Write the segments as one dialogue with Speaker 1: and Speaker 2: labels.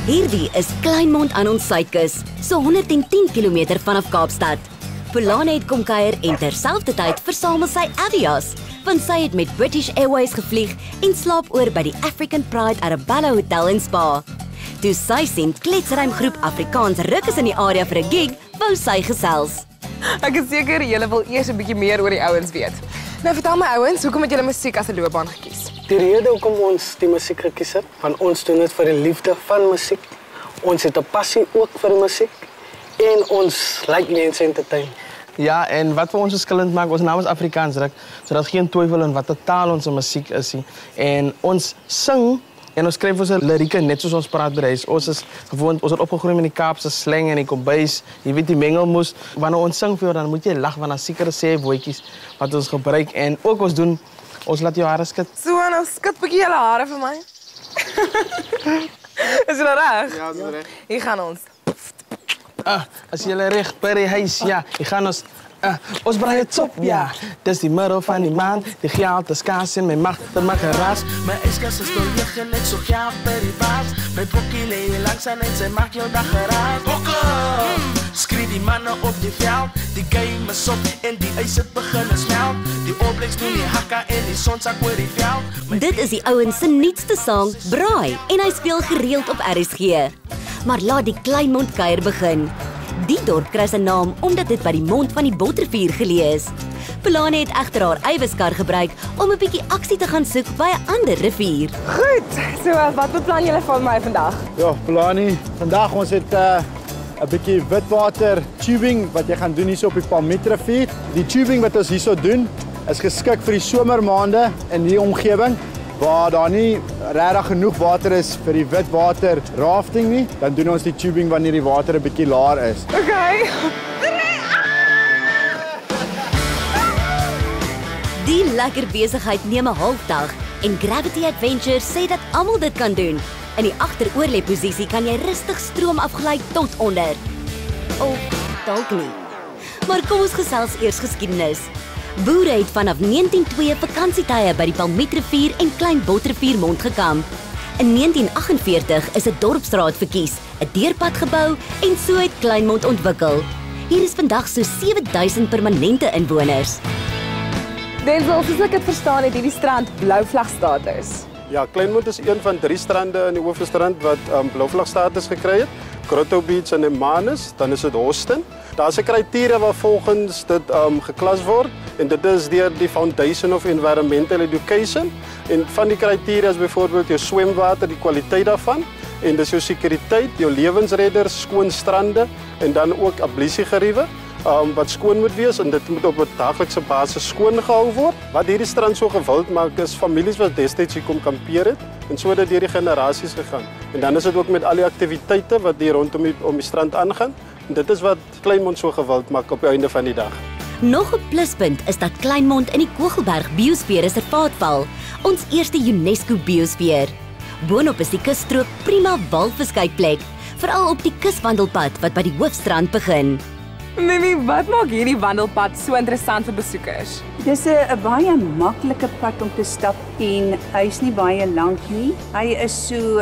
Speaker 1: Hierdie is Kleinmond aan ons suidkus, so 110 km vanaf Kaapstad. Polane het kom kuier en terselfdertyd versamel sy Avios, want sy het met British Airways gevlieg en slaap oor by die African Pride Arabella Hotel en Spa. Toe sy sien kletsruim groep Afrikaans ruk is in die area vir 'n gig, wou sy gesels.
Speaker 2: Ek is seker julle wil eers 'n bietjie meer oor die ouens weet. Nou vertel my ouens, hoekom het julle musiek as 'n loopbaan gekies?
Speaker 3: Die rede hoekom ons die musiek gekies het, want ons doen dit vir die liefde van musiek. Ons het 'n passie ook vir musiek en ons like mense entertain.
Speaker 4: Ja, en wat vir ons verskillend maak, ons naam is Afrikaans ruk, sodat geen twyfel in watter taal ons musiek is nie. En ons sing en ons skryf ons lirieke net soos ons praat by die huis. Ons is gewoond, ons het opgegroei met die Kaapse slang en die kombuis. Jy weet die mengelmoes. Wanneer ons sing vir jou, dan moet jy lag, want dan sekere sê woordjies wat ons gebruik. En ook ons laat jou hare skud.
Speaker 2: So, nou skud 'n bietjie julle hare vir my. Is dit reg?
Speaker 4: Ja, dis reg.
Speaker 2: Hier gaan ons.
Speaker 4: As jy reg by die huis, ja, jy gaan ons braai het op, ja. Dis die middel van die maand, die geld is kaas en my mag, dat mag geraas.
Speaker 5: My yskas is nog lig en ek so geld by die baas. My bokkie lê langs aan en sy maak jou dag geraas. Bokke! Skree die manne op die veld, die game is op en die ys het begin smelt. Die opblikks doen die hakka en die son sak oor die veld.
Speaker 1: Dit is die ouens se nuutste sang, Braai, en hy speel gereeld op RSG. Maar laat die Kleinmond kuier begin. Die dorp kry sy naam omdat dit by die mond van die Botterivier geleë is. Polane het egter haar eiwiskar gebruik om 'n bietjie aksie te gaan soek by 'n ander rivier.
Speaker 2: Goed, so wat beplan julle van my vandag?
Speaker 6: Ja, Polani, vandag ons het 'n bietjie witwater tubing wat jy gaan doen hier op die Palmietrivier. Die tubing wat ons hierso doen is geskik vir die somermaande in die omgewing waar daar nie regtig genoeg water is vir die witwater rafting nie. Dan doen ons die tubing wanneer die water 'n bietjie laer is.
Speaker 2: Okay.
Speaker 1: Die lekker besigheid neem 'n halfdag en Gravity Adventure sê dat almal dit kan doen. In die agteroorlê-posisie kan jy rustig stroom afgly tot onder. Of dalk nie. Maar kom ons gesels eers geskiedenis. Boere het vanaf 1902 vakansietye by die Palmietrivier en Klein Botterivier mond gekamp. In 1948 is 'n dorpsraad verkies, 'n deurpad gebou en so het Kleinmond ontwikkel. Hier is vandag so 7000 permanente inwoners.
Speaker 2: Denzel, soos ek dit verstaan het hierdie strand blou vlag status.
Speaker 6: Ja, Kleinmond is een van 3 strande in die Hoofstrand wat blou vlag status gekry het. Grotto Beach en Hermanus, dan is dit Hoston. Daar's 'n kriteria waar volgens dit geklas word en dit is deur die Foundation of Environmental Education. En van die kriteria is byvoorbeeld jou swemwater, die kwaliteit daarvan, en dis jou sekuriteit, jou lewensredders, skoon strande en dan ook ablusiegeriewe wat skoon moet wees en dit moet op 'n daaglikse basis skoon gehou word. Wat hierdie strand so gewild maak is families wat destyds hier kom kampeer het en so het dit deur die generasies gegaan. En dan is dit ook met al die aktiwiteite wat hier rondom die strand aangaan. En dit is wat Kleinmond so gewild maak op die einde van die dag.
Speaker 1: Nog 'n pluspunt is dat Kleinmond in die Kogelberg Biosfeerreservaat val, ons eerste UNESCO biosfeer. Boonop is die kusstrook prima walviskykplek, veral op die kuswandelpad wat by die hoofstrand begin.
Speaker 2: Mimi, wat maak hierdie wandelpad so interessant vir besoekers?
Speaker 7: Dis 'n baie maklike pad om te stap en hy's nie baie lank nie. Hy is so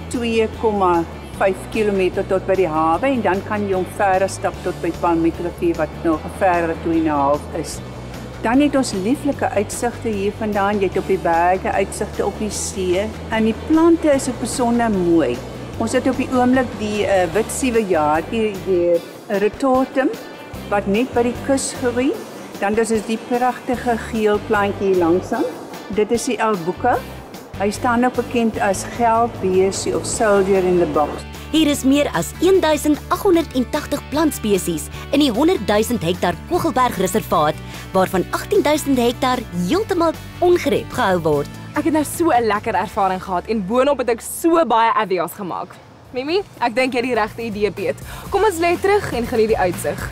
Speaker 7: 2,5 km tot by die hawe en dan kan jy hom verder stap tot by Palmietrivier wat nog 'n verder 2,5 is. Dan het ons lieflike uitsigte hiervandaan. Jy het op die berge uitsigte op die see en die plante is ook besonder mooi. Ons het op die oomblik die wit siewejaartjie, die retortum wat net by die kus groei. Dan dis die pragtige geel plantjie hier langsaan. Dit is die albuca. Hy staan ook bekend as geldbesie of soldier in the box.
Speaker 1: Hier is meer as 1880 plantspesies in die 100 000 hektar Kogelberg reservaat, waarvan 18 000 hektar heeltemal ongerep gehou word.
Speaker 2: Ek het nou so 'n lekker ervaring gehad en boonop het ek so baie Avios gemaak. Mimi, ek dink jy het die regte idee, Piet. Kom ons lê terug en geniet die uitsig.